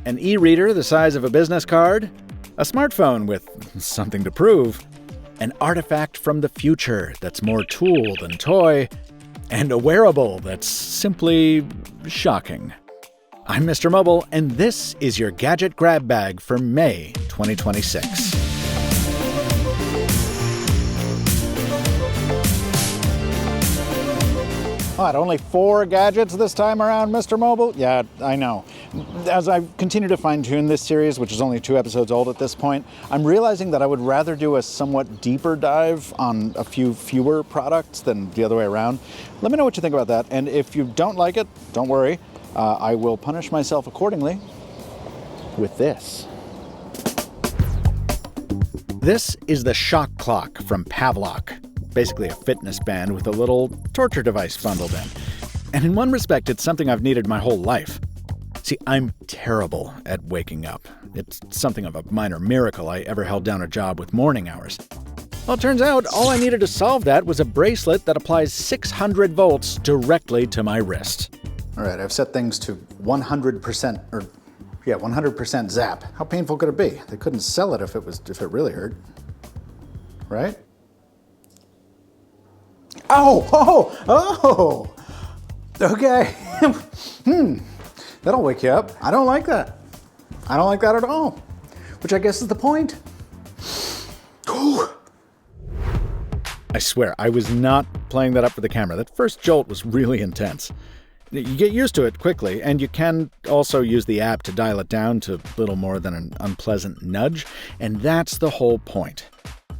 An e-reader the size of a business card, a smartphone with something to prove, an artifact from the future that's more tool than toy, and a wearable that's simply shocking. I'm Mr. Mobile, and this is your Gadget Grab Bag for May 2026. What, only 4 gadgets this time around, Mr. Mobile? Yeah, I know. As I continue to fine-tune this series, which is only 2 episodes old at this point, I'm realizing that I would rather do a somewhat deeper dive on a few fewer products than the other way around. Let me know what you think about that, and if you don't like it, don't worry. I will punish myself accordingly with this. This is the Shock Clock from Pavlok. Basically a fitness band with a little torture device bundled in. And in one respect, it's something I've needed my whole life. See, I'm terrible at waking up. It's something of a minor miracle I ever held down a job with morning hours. Well, it turns out all I needed to solve that was a bracelet that applies 600 volts directly to my wrist. All right, I've set things to 100% zap. How painful could it be? They couldn't sell it if it really hurt. Right? Oh! Okay. That'll wake you up. I don't like that. I don't like that at all. Which I guess is the point. I swear, I was not playing that up for the camera. That first jolt was really intense. You get used to it quickly, and you can also use the app to dial it down to little more than an unpleasant nudge, and that's the whole point.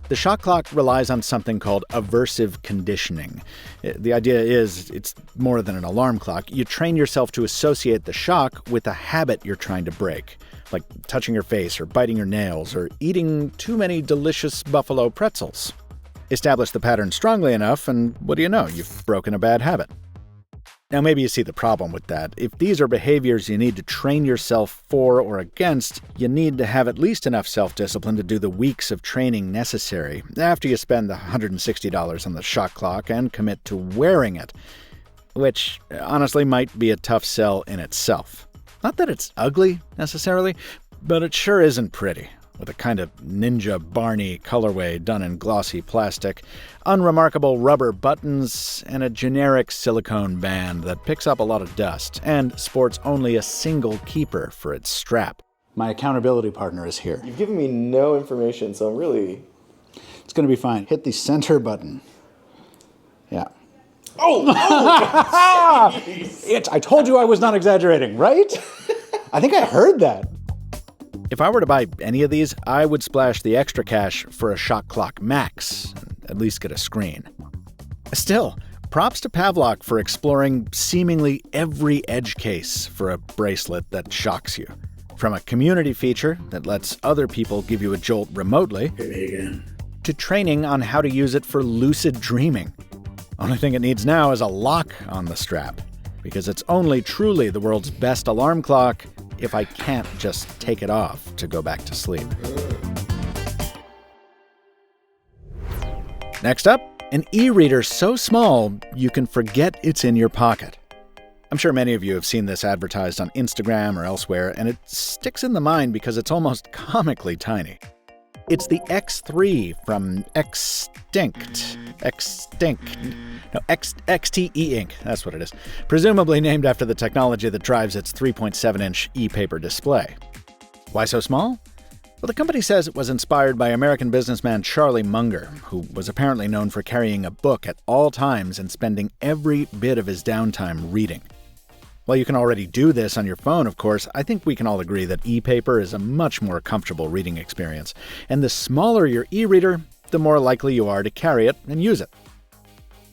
The Shock Clock relies on something called aversive conditioning. The idea is it's more than an alarm clock. You train yourself to associate the shock with a habit you're trying to break, like touching your face or biting your nails or eating too many delicious buffalo pretzels. Establish the pattern strongly enough, and what do you know? You've broken a bad habit. Now, maybe you see the problem with that. If these are behaviors you need to train yourself for or against, you need to have at least enough self-discipline to do the weeks of training necessary after you spend the $160 on the Shock Clock and commit to wearing it, which honestly might be a tough sell in itself. Not that it's ugly, necessarily, but it sure isn't pretty. With a kind of Ninja Barney colorway done in glossy plastic, unremarkable rubber buttons, and a generic silicone band that picks up a lot of dust, and sports only a single keeper for its strap. My accountability partner is here. You've given me no information, so I'm really... It's gonna be fine. Hit the center button. Yeah. Oh! I told you I was not exaggerating, right? I think I heard that. If I were to buy any of these, I would splash the extra cash for a Shock Clock Max, and at least get a screen. Still, props to Pavlok for exploring seemingly every edge case for a bracelet that shocks you. From a community feature that lets other people give you a jolt remotely, to training on how to use it for lucid dreaming. Only thing it needs now is a lock on the strap, because it's only truly the world's best alarm clock if I can't just take it off to go back to sleep. Next up, an e-reader so small you can forget it's in your pocket. I'm sure many of you have seen this advertised on Instagram or elsewhere, and it sticks in the mind because it's almost comically tiny. It's the X3 from XTEINK, that's what it is. Presumably named after the technology that drives its 3.7-inch e-paper display. Why so small? Well, the company says it was inspired by American businessman Charlie Munger, who was apparently known for carrying a book at all times and spending every bit of his downtime reading. While you can already do this on your phone, of course, I think we can all agree that e-paper is a much more comfortable reading experience. And the smaller your e-reader, the more likely you are to carry it and use it.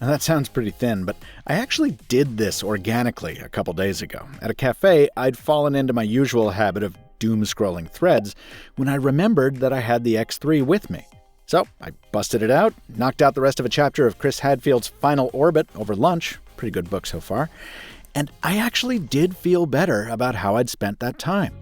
Now, that sounds pretty thin, but I actually did this organically a couple days ago. At a cafe, I'd fallen into my usual habit of doom-scrolling threads when I remembered that I had the X3 with me. So I busted it out, knocked out the rest of a chapter of Chris Hadfield's Final Orbit over lunch, pretty good book so far, and I actually did feel better about how I'd spent that time.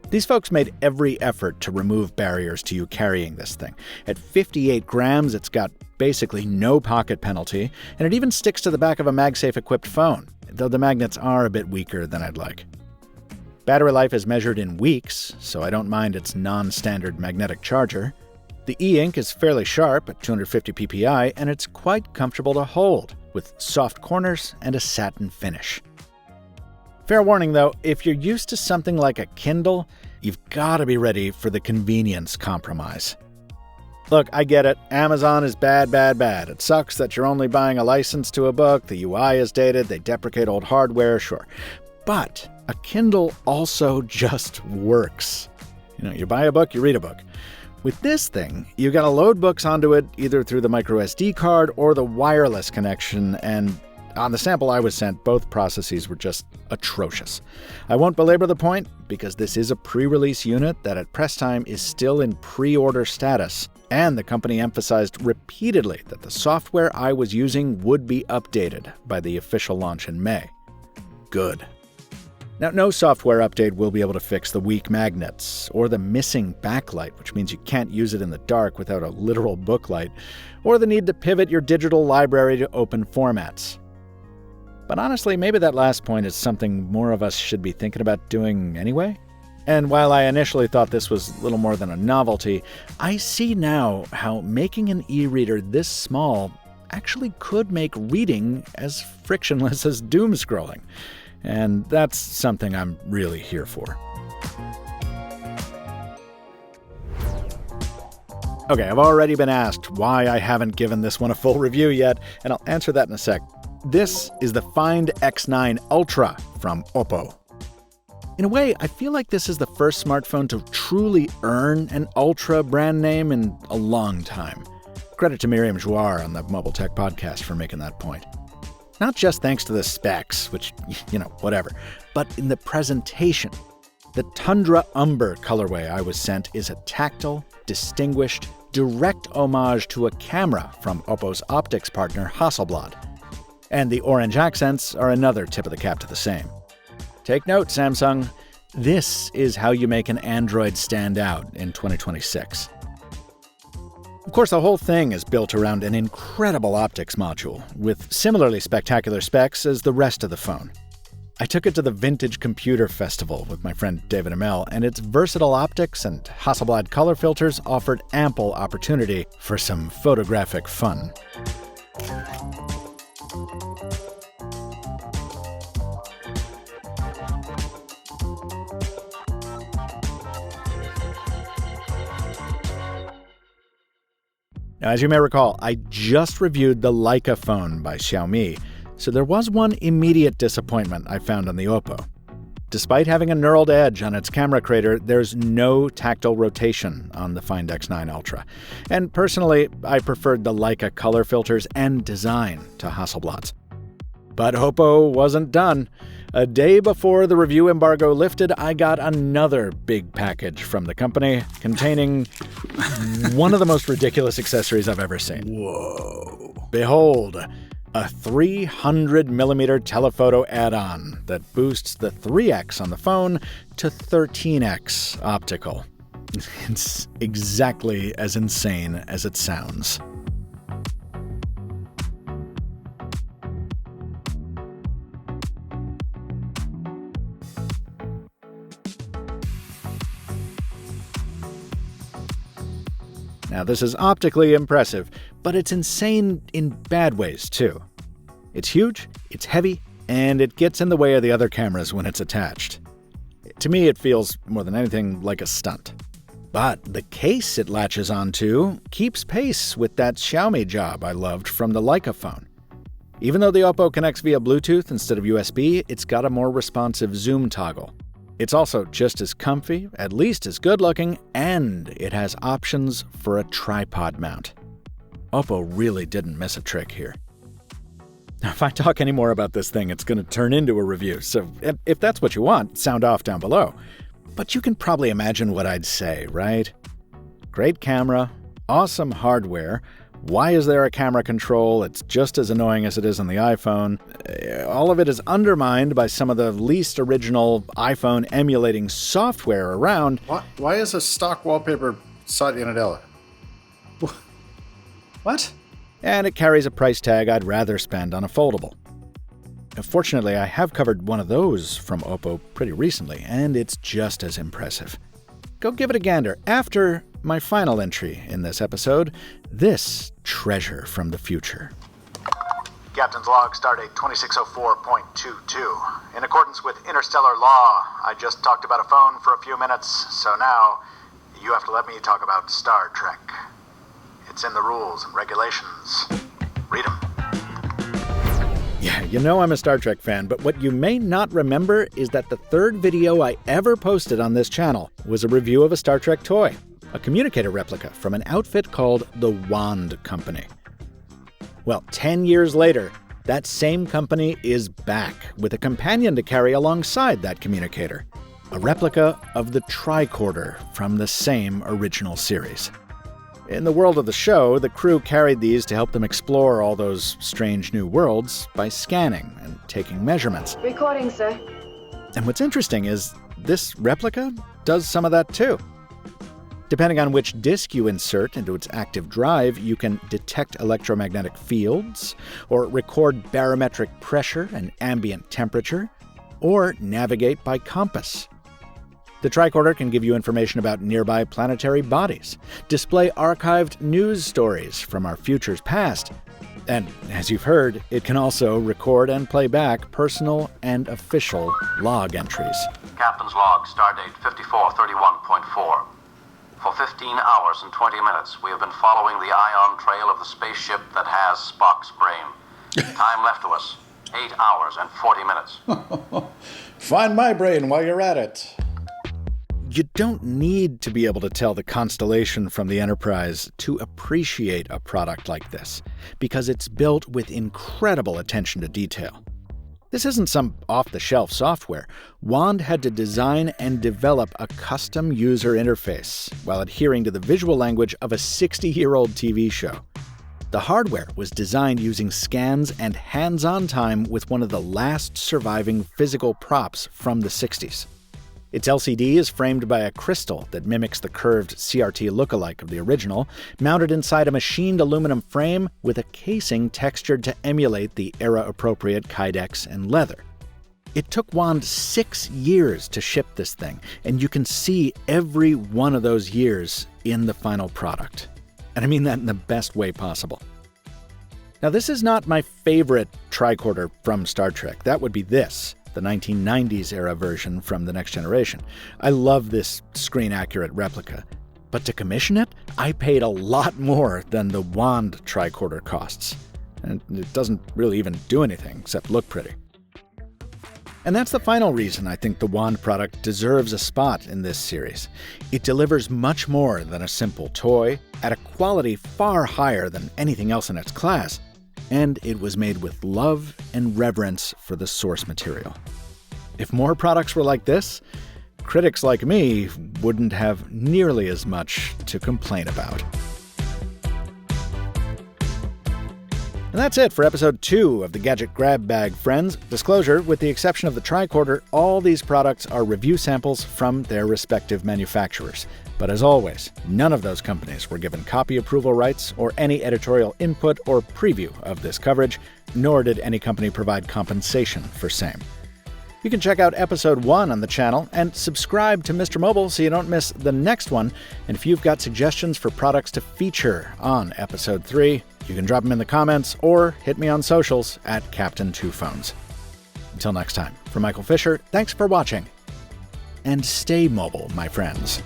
These folks made every effort to remove barriers to you carrying this thing. At 58 grams, it's got basically no pocket penalty, and it even sticks to the back of a MagSafe-equipped phone, though the magnets are a bit weaker than I'd like. Battery life is measured in weeks, so I don't mind its non-standard magnetic charger. The e-ink is fairly sharp at 250 ppi, and it's quite comfortable to hold, with soft corners and a satin finish. Fair warning though, if you're used to something like a Kindle, you've got to be ready for the convenience compromise. Look, I get it. Amazon is bad. It sucks that you're only buying a license to a book, the UI is dated, they deprecate old hardware, sure. But a Kindle also just works. You buy a book, you read a book. With this thing, you gotta load books onto it either through the microSD card or the wireless connection, and on the sample I was sent, both processes were just atrocious. I won't belabor the point, because this is a pre-release unit that at press time is still in pre-order status, and the company emphasized repeatedly that the software I was using would be updated by the official launch in May. Good. Now, no software update will be able to fix the weak magnets, or the missing backlight, which means you can't use it in the dark without a literal booklight, or the need to pivot your digital library to open formats. But honestly, maybe that last point is something more of us should be thinking about doing anyway. And while I initially thought this was little more than a novelty, I see now how making an e-reader this small actually could make reading as frictionless as doom scrolling. And that's something I'm really here for. Okay, I've already been asked why I haven't given this one a full review yet, and I'll answer that in a sec. This is the Find X9 Ultra from Oppo. In a way, I feel like this is the first smartphone to truly earn an Ultra brand name in a long time. Credit to Miriam Jouar on the Mobile Tech Podcast for making that point. Not just thanks to the specs, which, whatever, but in the presentation. The Tundra Umber colorway I was sent is a tactile, distinguished, direct homage to a camera from Oppo's optics partner Hasselblad. And the orange accents are another tip of the cap to the same. Take note, Samsung. This is how you make an Android stand out in 2026. Of course, the whole thing is built around an incredible optics module, with similarly spectacular specs as the rest of the phone. I took it to the Vintage Computer Festival with my friend David Amell, and its versatile optics and Hasselblad color filters offered ample opportunity for some photographic fun. Now, as you may recall, I just reviewed the Leica phone by Xiaomi, so there was one immediate disappointment I found on the Oppo. Despite having a knurled edge on its camera crater, there's no tactile rotation on the Find X9 Ultra. And personally, I preferred the Leica color filters and design to Hasselblad's. But Oppo wasn't done. A day before the review embargo lifted, I got another big package from the company containing one of the most ridiculous accessories I've ever seen. Whoa. Behold, a 300mm telephoto add-on that boosts the 3x on the phone to 13x optical. It's exactly as insane as it sounds. Now, this is optically impressive, but it's insane in bad ways, too. It's huge, it's heavy, and it gets in the way of the other cameras when it's attached. To me, it feels, more than anything, like a stunt. But the case it latches onto keeps pace with that Xiaomi job I loved from the Leica phone. Even though the Oppo connects via Bluetooth instead of USB, it's got a more responsive zoom toggle. It's also just as comfy, at least as good-looking, and it has options for a tripod mount. Oppo really didn't miss a trick here. Now, if I talk any more about this thing, it's going to turn into a review, so if that's what you want, sound off down below. But you can probably imagine what I'd say, right? Great camera, awesome hardware. Why is there a camera control? It's just as annoying as it is on the iPhone. All of it is undermined by some of the least original iPhone emulating software around. Why is a stock wallpaper Satya Nadella? What? And it carries a price tag I'd rather spend on a foldable. Fortunately, I have covered one of those from Oppo pretty recently, and it's just as impressive. Go give it a gander after my final entry in this episode, this treasure from the future. Captain's log, stardate 2604.22. In accordance with interstellar law, I just talked about a phone for a few minutes, so now you have to let me talk about Star Trek. It's in the rules and regulations. Read them. Yeah, you know I'm a Star Trek fan, but what you may not remember is that the third video I ever posted on this channel was a review of a Star Trek toy, a communicator replica from an outfit called the Wand Company. Well, 10 years later, that same company is back with a companion to carry alongside that communicator, a replica of the Tricorder from the same original series. In the world of the show, the crew carried these to help them explore all those strange new worlds by scanning and taking measurements. Recording, sir. And what's interesting is this replica does some of that too. Depending on which disk you insert into its active drive, you can detect electromagnetic fields, or record barometric pressure and ambient temperature, or navigate by compass. The Tricorder can give you information about nearby planetary bodies, display archived news stories from our future's past, and, as you've heard, it can also record and play back personal and official log entries. Captain's log, stardate 5431.4. For 15 hours and 20 minutes, we have been following the ion trail of the spaceship that has Spock's brain. Time left to us, 8 hours and 40 minutes. Find my brain while you're at it. You don't need to be able to tell the constellation from the Enterprise to appreciate a product like this, because it's built with incredible attention to detail. This isn't some off-the-shelf software. Wand had to design and develop a custom user interface while adhering to the visual language of a 60-year-old TV show. The hardware was designed using scans and hands-on time with one of the last surviving physical props from the 60s. Its LCD is framed by a crystal that mimics the curved CRT lookalike of the original, mounted inside a machined aluminum frame with a casing textured to emulate the era-appropriate Kydex and leather. It took Wand 6 years to ship this thing, and you can see every one of those years in the final product. And I mean that in the best way possible. Now, this is not my favorite tricorder from Star Trek. That would be this, the 1990s era version from The Next Generation. I love this screen-accurate replica. But to commission it, I paid a lot more than the Wand tricorder costs. And it doesn't really even do anything except look pretty. And that's the final reason I think the Wand product deserves a spot in this series. It delivers much more than a simple toy, at a quality far higher than anything else in its class, and it was made with love and reverence for the source material. If more products were like this, critics like me wouldn't have nearly as much to complain about. And that's it for episode 2 of the Gadget Grab Bag, friends. Disclosure, with the exception of the tricorder, all these products are review samples from their respective manufacturers. But as always, none of those companies were given copy approval rights or any editorial input or preview of this coverage, nor did any company provide compensation for same. You can check out episode 1 on the channel and subscribe to Mr. Mobile so you don't miss the next one. And if you've got suggestions for products to feature on episode 3, you can drop them in the comments or hit me on socials at Captain2Phones. Until next time, from Michael Fisher, thanks for watching. And stay mobile, my friends.